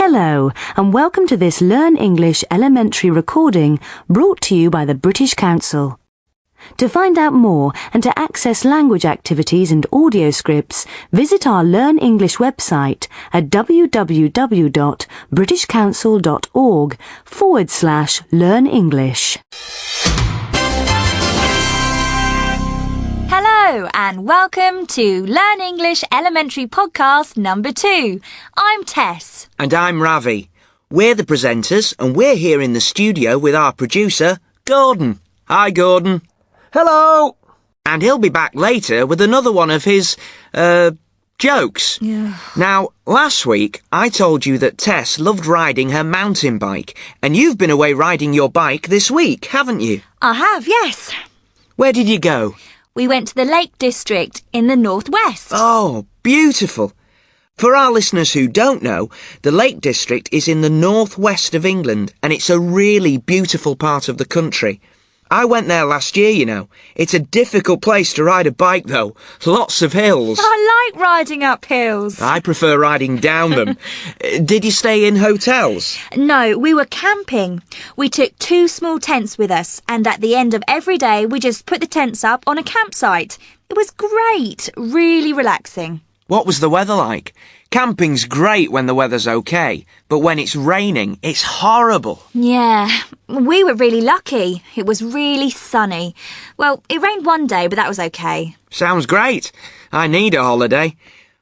Hello, and welcome to this Learn English elementary recording brought to you by the British Council. To find out more and to access language activities and audio scripts, visit our Learn English website at www.britishcouncil.org/Learn English. Hello and welcome to Learn English Elementary Podcast number 2. I'm Tess. And I'm Ravi. We're the presenters and we're here in the studio with our producer, Gordon. Hi, Gordon. Hello! And he'll be back later with another one of his, jokes. Yeah. Now, last week I told you that Tess loved riding her mountain bike, and you've been away riding your bike this week, haven't you? I have, yes. Where did you go? We went to the Lake District in the northwest. Oh, beautiful. For our listeners who don't know, the Lake District is in the northwest of England, and it's a really beautiful part of the country. I went there last year, you know. It's a difficult place to ride a bike, though. Lots of hills. I like riding up hills. I prefer riding down them. Did you stay in hotels? No, we were camping. We took 2 small tents with us, and at the end of every day we just put the tents up on a campsite. It was great, really relaxing. What was the weather like? Camping's great when the weather's okay, but when it's raining, it's horrible. Yeah, we were really lucky. It was really sunny. Well, it rained one day, but that was okay. Sounds great. I need a holiday.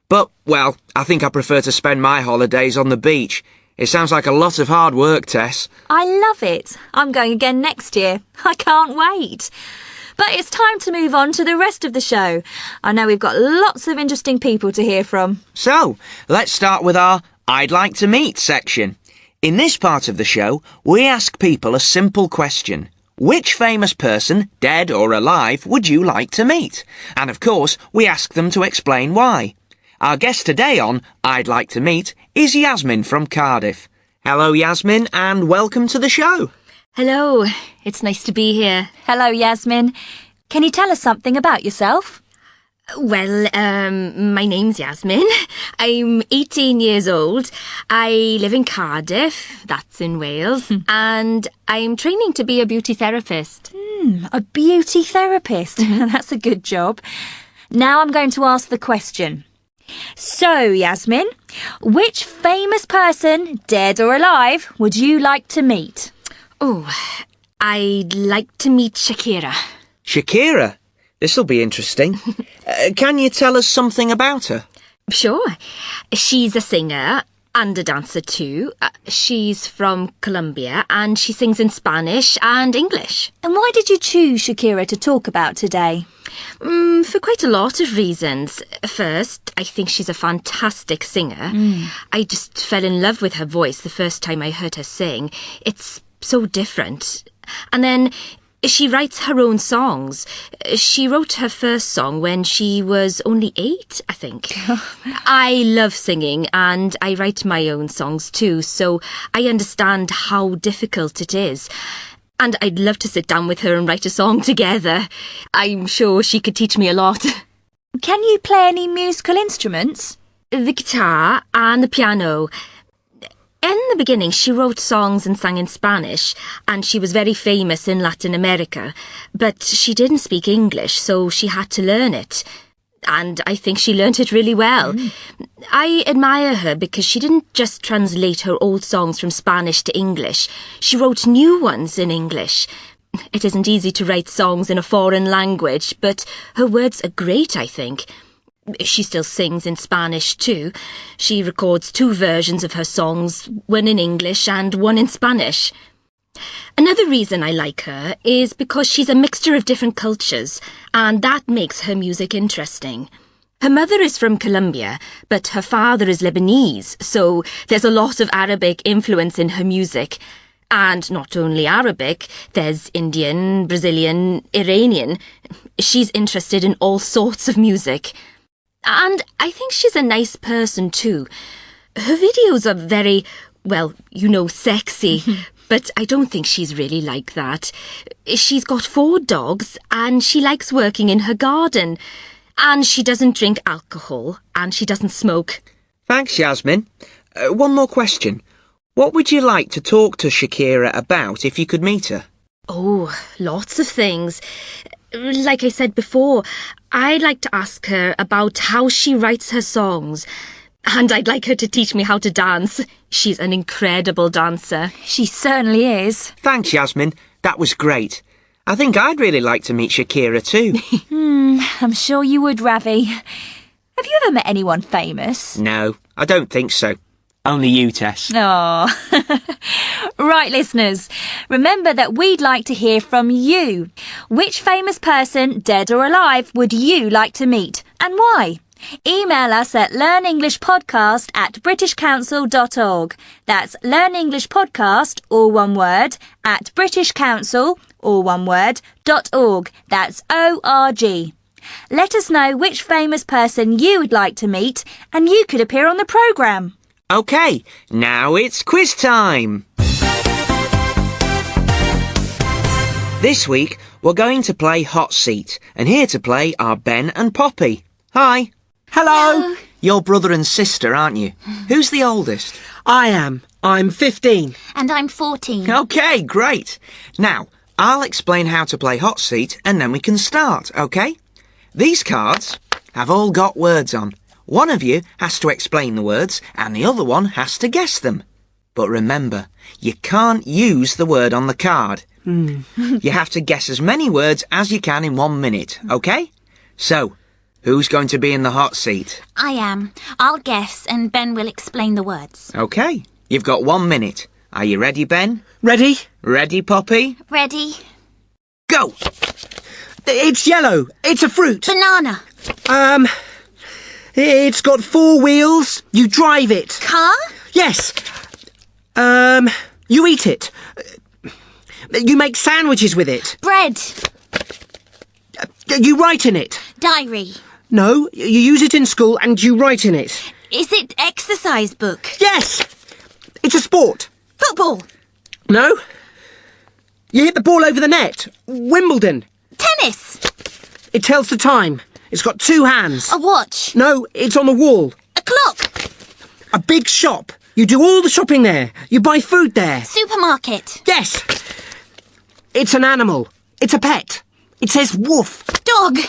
But, well, I think I prefer to spend my holidays on the beach. It sounds like a lot of hard work, Tess. I love it. I'm going again next year. I can't wait. But it's time to move on to the rest of the show. I know we've got lots of interesting people to hear from. So, let's start with our I'd Like to Meet section. In this part of the show, we ask people a simple question. Which famous person, dead or alive, would you like to meet? And of course, we ask them to explain why. Our guest today on I'd Like to Meet is Yasmin from Cardiff. Hello, Yasmin, and welcome to the show. Hello, it's nice to be here. Hello, Yasmin. Can you tell us something about yourself? Well, my name's Yasmin. I'm 18 years old. I live in Cardiff, that's in Wales, and I'm training to be a beauty therapist. A beauty therapist. That's a good job. Now I'm going to ask the question. So, Yasmin, which famous person, dead or alive, would you like to meet? Oh, I'd like to meet Shakira. Shakira? This'll be interesting. Can you tell us something about her? Sure. She's a singer and a dancer too. She's from Colombia and she sings in Spanish and English. And why did you choose Shakira to talk about today? For quite a lot of reasons. First, I think she's a fantastic singer. I just fell in love with her voice the first time I heard her sing. It's so different. And then she writes her own songs. She wrote her first song when she was only 8, I think. I love singing and I write my own songs too, so I understand how difficult it is. And I'd love to sit down with her and write a song together. I'm sure she could teach me a lot. Can you play any musical instruments? The guitar and the piano. In the beginning, she wrote songs and sang in Spanish, and she was very famous in Latin America. But she didn't speak English, so she had to learn it. And I think she learnt it really well. I admire her because she didn't just translate her old songs from Spanish to English. She wrote new ones in English. It isn't easy to write songs in a foreign language, but her words are great, I think. She still sings in Spanish too. She records 2 versions of her songs, one in English and one in Spanish. Another reason I like her is because she's a mixture of different cultures, and that makes her music interesting. Her mother is from Colombia, but her father is Lebanese, so there's a lot of Arabic influence in her music. And not only Arabic, there's Indian, Brazilian, Iranian. She's interested in all sorts of music. And I think she's a nice person too. Her videos are very, well, sexy, but I don't think she's really like that. She's got 4 dogs and she likes working in her garden. And she doesn't drink alcohol and she doesn't smoke. Thanks, Yasmin. One more question. What would you like to talk to Shakira about if you could meet her? Oh, lots of things. Like I said before, I'd like to ask her about how she writes her songs. And I'd like her to teach me how to dance. She's an incredible dancer. She certainly is. Thanks, Yasmin. That was great. I think I'd really like to meet Shakira too. I'm sure you would, Ravi. Have you ever met anyone famous? No, I don't think so. Only you, Tess. Oh. Right, listeners. Remember that we'd like to hear from you. Which famous person, dead or alive, would you like to meet, and why? Email us at learnenglishpodcast@britishcouncil.org. That's learnenglishpodcast, all one word, at britishcouncil, all one word, .org. That's ORG. Let us know which famous person you would like to meet, and you could appear on the programme. OK, now it's quiz time. This week, we're going to play Hot Seat, and here to play are Ben and Poppy. Hi. Hello. You're brother and sister, aren't you? Who's the oldest? I am. I'm 15. And I'm 14. OK, great. Now, I'll explain how to play Hot Seat, and then we can start, OK? These cards have all got words on. One of you has to explain the words, and the other one has to guess them. But remember, you can't use the word on the card. You have to guess as many words as you can in 1 minute, OK? So, who's going to be in the hot seat? I am. I'll guess and Ben will explain the words. OK, you've got 1 minute. Are you ready, Ben? Ready? Ready, Poppy? Ready? Go! It's yellow. It's a fruit. Banana. It's got 4 wheels. You drive it. Car? Yes. You eat it. You make sandwiches with it. Bread. You write in it. Diary. No, you use it in school and you write in it. Is it exercise book? Yes. It's a sport. Football. No. You hit the ball over the net. Wimbledon. Tennis. It tells the time. It's got 2 hands. A watch. No, it's on the wall. A clock. A big shop. You do all the shopping there. You buy food there. Supermarket. Yes. It's an animal. It's a pet. It says woof. Dog.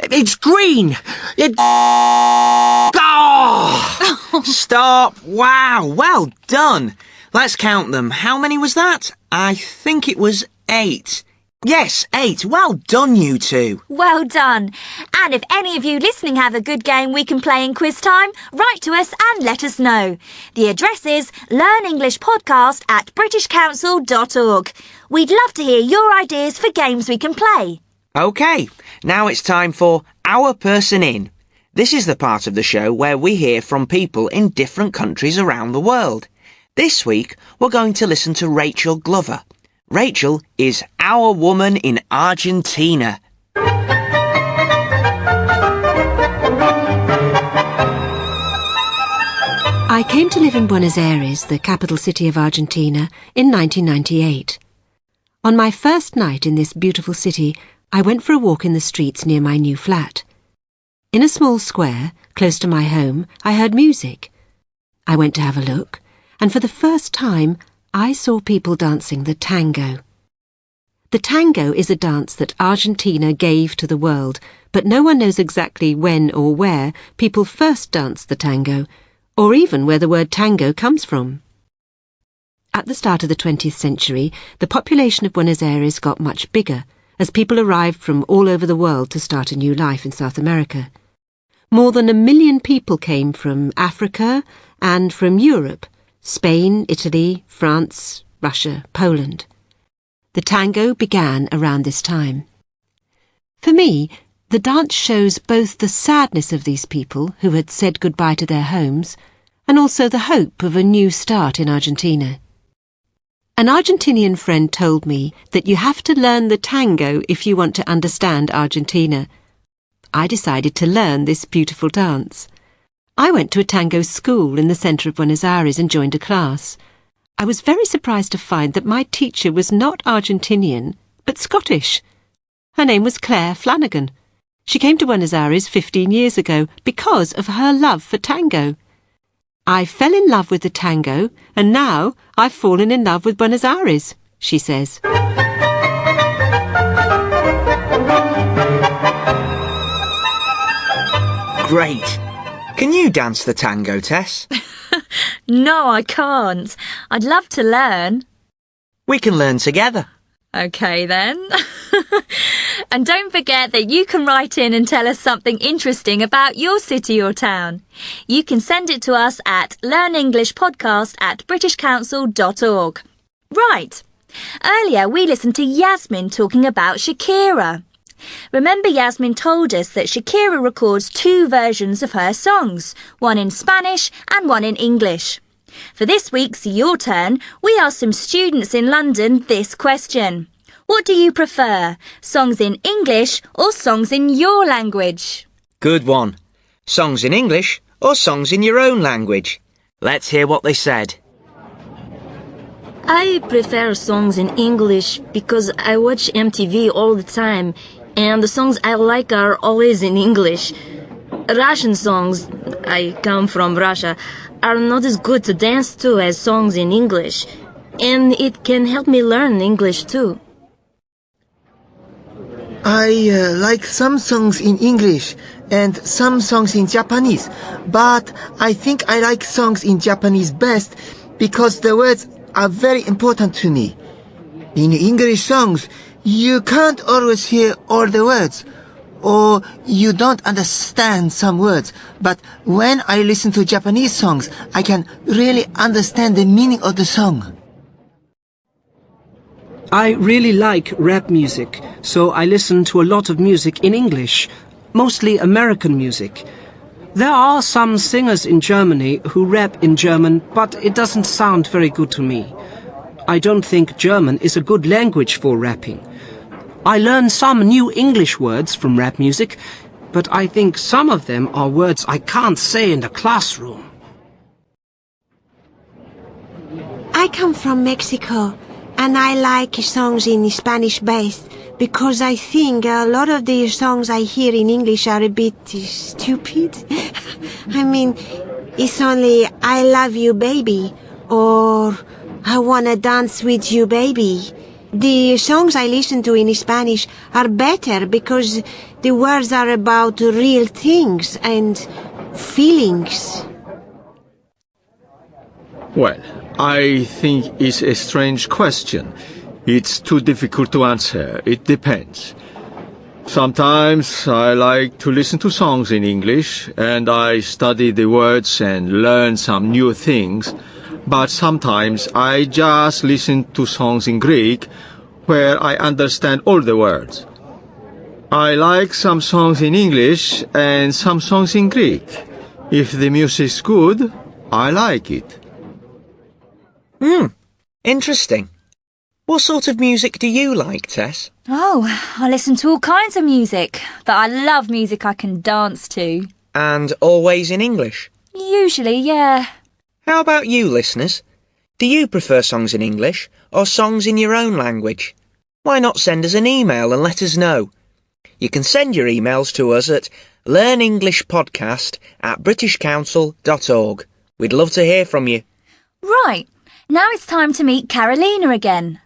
It's green. It... Oh! Stop! Wow, well done. Let's count them. How many was that? I think it was 8. Yes, 8. Well done, you two. Well done. And if any of you listening have a good game we can play in quiz time, write to us and let us know. The address is learnenglishpodcast@britishcouncil.org. We'd love to hear your ideas for games we can play. OK, now it's time for Our Person In. This is the part of the show where we hear from people in different countries around the world. This week, we're going to listen to Rachel Glover. Rachel is our woman in Argentina. I came to live in Buenos Aires, the capital city of Argentina, in 1998. On my first night in this beautiful city, I went for a walk in the streets near my new flat. In a small square, close to my home, I heard music. I went to have a look, and for the first time, I saw people dancing the tango. The tango is a dance that Argentina gave to the world, but no one knows exactly when or where people first danced the tango, or even where the word tango comes from. At the start of the 20th century, the population of Buenos Aires got much bigger, as people arrived from all over the world to start a new life in South America. More than 1 million people came from Africa and from Europe, Spain, Italy, France, Russia, Poland. The tango began around this time. For me, the dance shows both the sadness of these people who had said goodbye to their homes and also the hope of a new start in Argentina. An Argentinian friend told me that you have to learn the tango if you want to understand Argentina. I decided to learn this beautiful dance. I went to a tango school in the centre of Buenos Aires and joined a class. I was very surprised to find that my teacher was not Argentinian, but Scottish. Her name was Claire Flanagan. She came to Buenos Aires 15 years ago because of her love for tango. I fell in love with the tango, and now I've fallen in love with Buenos Aires, she says. Great. Can you dance the tango, Tess? No, I can't. I'd love to learn. We can learn together. OK then. And don't forget that you can write in and tell us something interesting about your city or town. You can send it to us at learnenglishpodcast@britishcouncil.org. Right. Earlier we listened to Yasmin talking about Shakira. Remember, Yasmin told us that Shakira records 2 versions of her songs, one in Spanish and one in English. For this week's Your Turn, we asked some students in London this question. What do you prefer, songs in English or songs in your language? Good one. Songs in English or songs in your own language? Let's hear what they said. I prefer songs in English because I watch MTV all the time, and the songs I like are always in English. Russian songs, I come from Russia, are not as good to dance to as songs in English, and it can help me learn English too. I like some songs in English and some songs in Japanese, but I think I like songs in Japanese best because the words are very important to me. In English songs, you can't always hear all the words, or you don't understand some words, but when I listen to Japanese songs, I can really understand the meaning of the song. I really like rap music, so I listen to a lot of music in English, mostly American music. There are some singers in Germany who rap in German, but it doesn't sound very good to me. I don't think German is a good language for rapping. I learn some new English words from rap music, but I think some of them are words I can't say in the classroom. I come from Mexico, and I like songs in Spanish based because I think a lot of the songs I hear in English are a bit stupid. I mean, it's only I love you baby or I wanna dance with you baby. The songs I listen to in Spanish are better because the words are about real things and feelings. Well, I think it's a strange question. It's too difficult to answer. It depends. Sometimes I like to listen to songs in English and I study the words and learn some new things. But sometimes I just listen to songs in Greek where I understand all the words. I like some songs in English and some songs in Greek. If the music's good, I like it. Interesting. What sort of music do you like, Tess? Oh, I listen to all kinds of music, but I love music I can dance to. And always in English? Usually, yeah. How about you, listeners? Do you prefer songs in English or songs in your own language? Why not send us an email and let us know? You can send your emails to us at learnenglishpodcast@britishcouncil.org. We'd love to hear from you. Right, now it's time to meet Carolina again.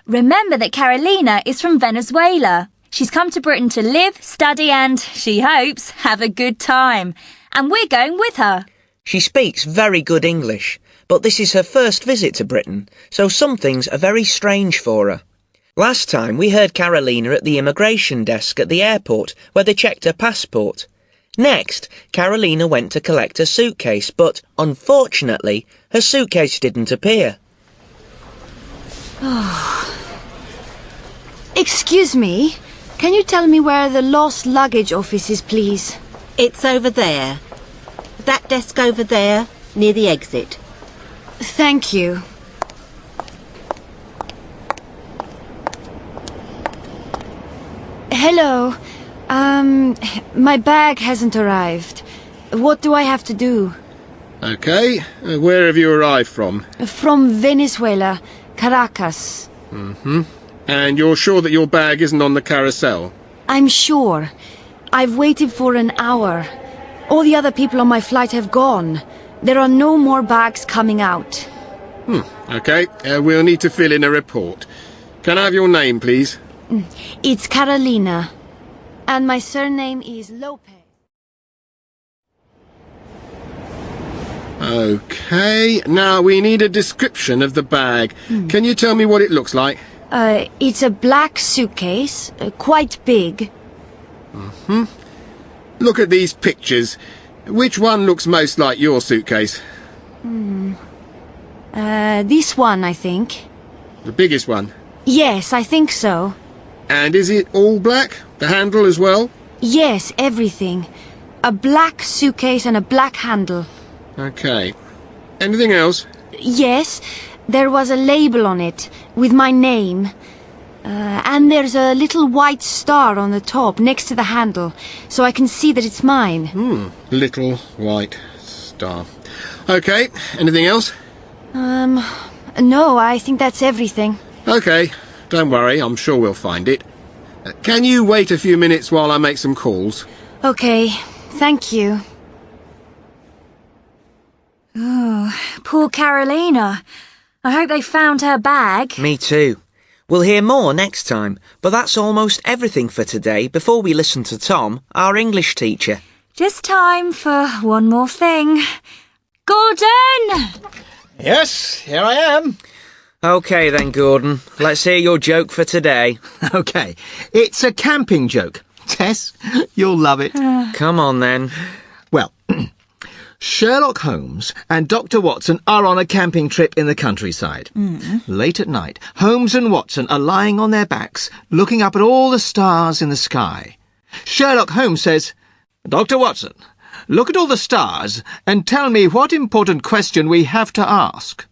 Remember that Carolina is from Venezuela. She's come to Britain to live, study and, she hopes, have a good time. And we're going with her. She speaks very good English, but this is her first visit to Britain, so some things are very strange for her. Last time we heard Carolina at the immigration desk at the airport where they checked her passport. Next, Carolina went to collect her suitcase, but unfortunately, her suitcase didn't appear. Excuse me, can you tell me where the lost luggage office is, please? It's over there. That desk over there, near the exit. Thank you. Hello. My bag hasn't arrived. What do I have to do? Okay, where have you arrived from? From Venezuela, Caracas. And you're sure that your bag isn't on the carousel? I'm sure. I've waited for an hour. All the other people on my flight have gone. There are no more bags coming out. OK, we'll need to fill in a report. Can I have your name, please? It's Carolina. And my surname is Lopez. OK, now we need a description of the bag. Can you tell me what it looks like? It's a black suitcase, quite big. Look at these pictures. Which one looks most like your suitcase? This one, I think. The biggest one? Yes, I think so. And is it all black? The handle as well? Yes, everything. A black suitcase and a black handle. OK. Anything else? Yes, there was a label on it with my name. And there's a little white star on the top next to the handle, so I can see that it's mine. Little white star. OK, anything else? No, I think that's everything. OK, don't worry, I'm sure we'll find it. Can you wait a few minutes while I make some calls? Okay, thank you. Oh, poor Carolina. I hope they found her bag. Me too. We'll hear more next time, but that's almost everything for today before we listen to Tom, our English teacher. Just time for one more thing. Gordon! Yes, here I am. OK then, Gordon. Let's hear your joke for today. OK, it's a camping joke. Tess, you'll love it. Come on then. Well, Sherlock Holmes and Dr. Watson are on a camping trip in the countryside. Late at night, Holmes and Watson are lying on their backs, looking up at all the stars in the sky. Sherlock Holmes says, "Dr. Watson, look at all the stars and tell me what important question we have to ask."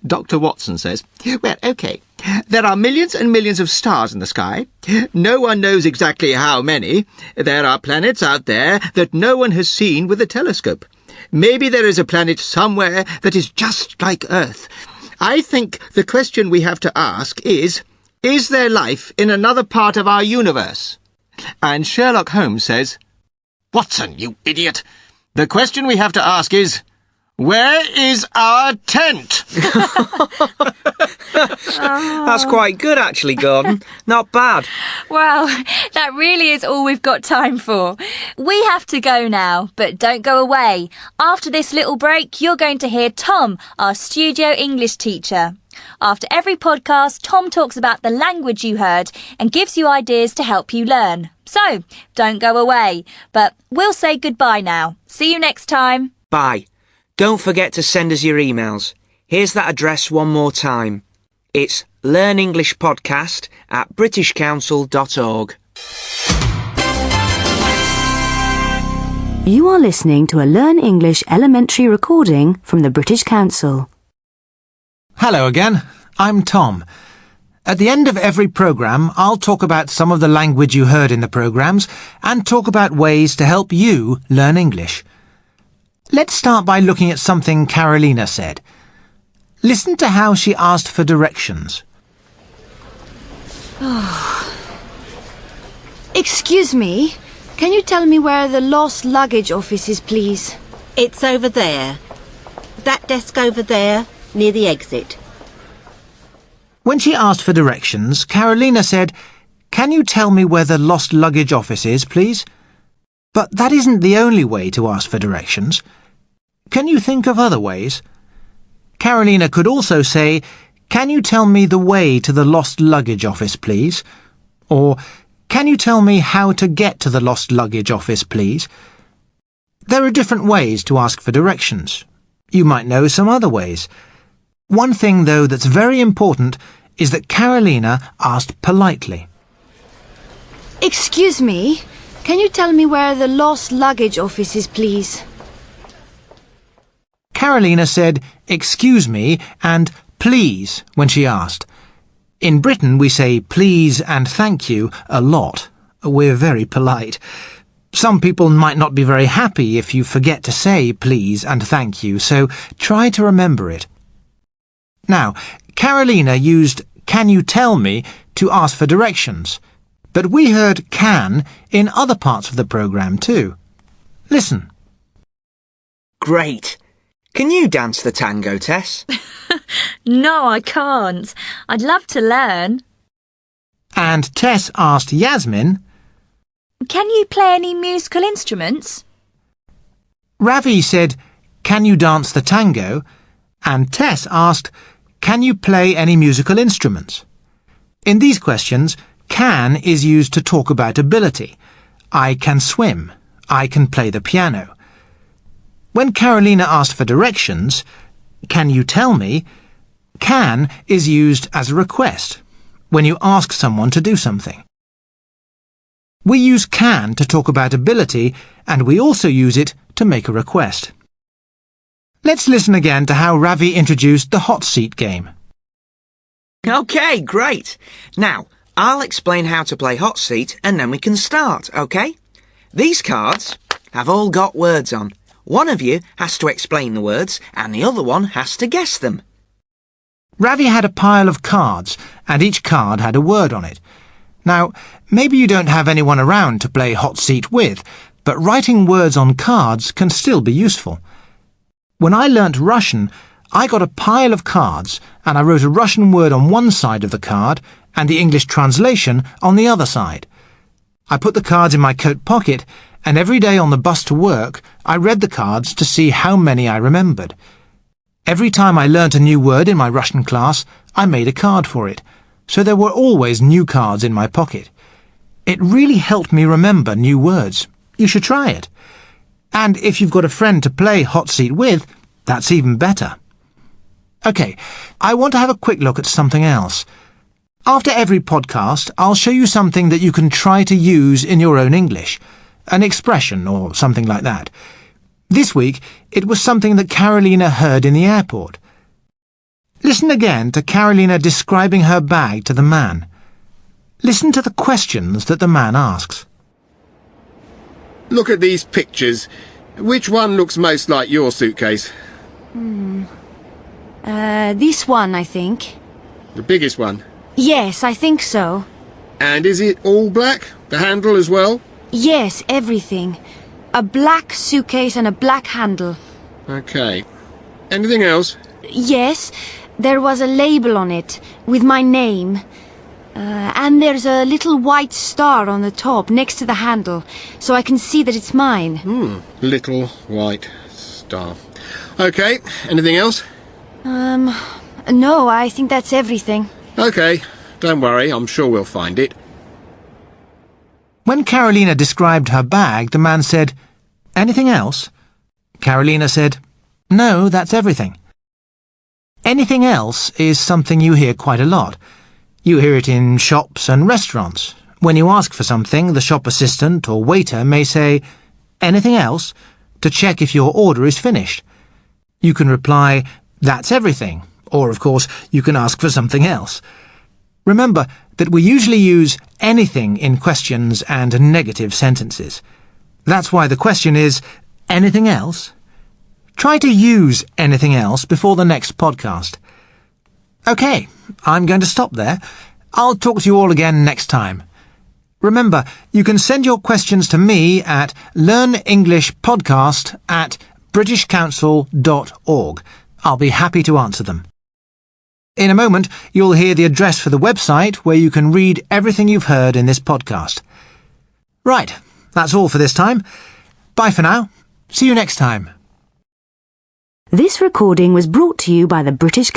Dr. Watson says, "Well, OK, there are millions and millions of stars in the sky. No one knows exactly how many. There are planets out there that no one has seen with a telescope. Maybe there is a planet somewhere that is just like Earth. I think the question we have to ask is there life in another part of our universe?" And Sherlock Holmes says, "Watson, you idiot! The question we have to ask is, where is our tent?" That's quite good, actually, Gordon. Not bad. Well, that really is all we've got time for. We have to go now, but don't go away. After this little break, you're going to hear Tom, our studio English teacher. After every podcast, Tom talks about the language you heard and gives you ideas to help you learn. So, don't go away. But we'll say goodbye now. See you next time. Bye. Don't forget to send us your emails. Here's that address one more time. It's learnenglishpodcast@britishcouncil.org. You are listening to a Learn English elementary recording from the British Council. Hello again, I'm Tom. At the end of every programme, I'll talk about some of the language you heard in the programmes and talk about ways to help you learn English. Let's start by looking at something Carolina said. Listen to how she asked for directions. Excuse me, can you tell me where the lost luggage office is, please? It's over there. That desk over there, near the exit. When she asked for directions, Carolina said, "Can you tell me where the lost luggage office is, please?" But that isn't the only way to ask for directions. Can you think of other ways? Carolina could also say, "Can you tell me the way to the lost luggage office, please?" Or, "Can you tell me how to get to the lost luggage office, please?" There are different ways to ask for directions. You might know some other ways. One thing, though, that's very important is that Carolina asked politely. Excuse me, can you tell me where the lost luggage office is, please? Carolina said, "Excuse me," and "please" when she asked. In Britain, we say please and thank you a lot. We're very polite. Some people might not be very happy if you forget to say please and thank you, so try to remember it. Now, Carolina used "can you tell me" to ask for directions, but we heard "can" in other parts of the programme too. Listen. Great. Can you dance the tango, Tess? No, I can't. I'd love to learn. And Tess asked Yasmin, Can you play any musical instruments? Ravi said, Can you dance the tango? And Tess asked, Can you play any musical instruments? In these questions, can is used to talk about ability. I can swim. I can play the piano. When Carolina asked for directions, can you tell me? Can is used as a request, when you ask someone to do something. We use can to talk about ability, and we also use it to make a request. Let's listen again to how Ravi introduced the hot seat game. OK, great. Now, I'll explain how to play hot seat and then we can start, OK? These cards have all got words on. One of you has to explain the words and the other one has to guess them. Ravi had a pile of cards, and each card had a word on it. Now, maybe you don't have anyone around to play hot seat with, but writing words on cards can still be useful. When I learnt Russian, I got a pile of cards, and I wrote a Russian word on one side of the card and the English translation on the other side. I put the cards in my coat pocket, and every day on the bus to work, I read the cards to see how many I remembered. Every time I learnt a new word in my Russian class, I made a card for it, so there were always new cards in my pocket. It really helped me remember new words. You should try it. And if you've got a friend to play hot seat with, that's even better. OK, I want to have a quick look at something else. After every podcast, I'll show you something that you can try to use in your own English. An expression or something like that. This week, it was something that Carolina heard in the airport. Listen again to Carolina describing her bag to the man. Listen to the questions that the man asks. Look at these pictures. Which one looks most like your suitcase? This one, I think. The biggest one? Yes, I think so. And is it all black? The handle as well? Yes, everything. A black suitcase and a black handle. OK. Anything else? Yes, there was a label on it with my name. And there's a little white star on the top next to the handle, so I can see that it's mine. Little white star. OK. Anything else? No, I think that's everything. OK. Don't worry, I'm sure we'll find it. When Carolina described her bag, the man said, Anything else? Carolina said, No, that's everything. Anything else is something you hear quite a lot. You hear it in shops and restaurants. When you ask for something, the shop assistant or waiter may say, Anything else? To check if your order is finished. You can reply, That's everything. Or, of course, you can ask for something else. Remember that we usually use anything in questions and negative sentences. That's why the question is, anything else? Try to use anything else before the next podcast. OK, I'm going to stop there. I'll talk to you all again next time. Remember, you can send your questions to me at learnenglishpodcast@britishcouncil.org. I'll be happy to answer them. In a moment, you'll hear the address for the website where you can read everything you've heard in this podcast. Right, that's all for this time. Bye for now. See you next time. This recording was brought to you by the British